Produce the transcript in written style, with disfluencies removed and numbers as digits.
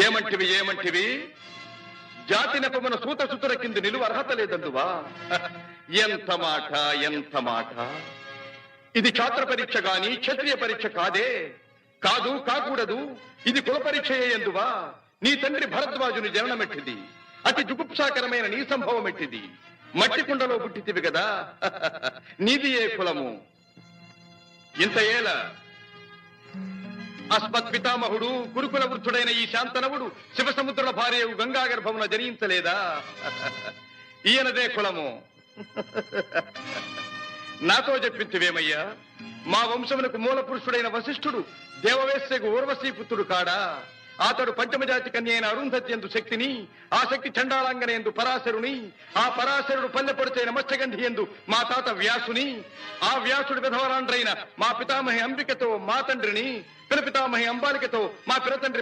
ఏమంటివి జాతి నెపమున సూత సుతుల కింది నిలువ అర్హత లేదందువా? ఎంత మాట! ఇది ఛాత్ర పరీక్ష గాని క్షత్రియ పరీక్ష కాదే. కాకూడదు. ఇది కుల పరీక్ష ఎందువా? నీ తండ్రి భరద్వాజుని జననమెట్టిది. అతి జుగుప్సాకరమైన నీ సంభవం ఎట్టిది. మట్టి కుండలో పుట్టితివి కదా. నీది ఏ కులము? ఇంత ఏల అస్మత్ పితామహుడు కురుకుల వృద్ధుడైన ఈ శాంతనవుడు శివసముద్రుల భార్యవు గంగాగర్భమున జనించలేదా? ఈయనదే కులము. నాతో చెప్పించువేమయ్యా? మా వంశమునకు మూల పురుషుడైన వశిష్ఠుడు దేవవేశ్యకు ఊర్వశీపుత్రుడు కాడా? అతడు పంచమజాతి కన్య అయిన అరుంధతి ఎందు శక్తిని, ఆ శక్తి చండాళాంగన ఎందు పరాశరుని, ఆ పరాశరుడు పల్లెపొడిచైన మత్స్యగంధి ఎందు మా తాత వ్యాసుని, ఆ వ్యాసుడు విధవరాండ్రైన మా పితామహి అంబికతో మా తండ్రిని, పితామహి అంబాలికతో మా పిరతండ్రి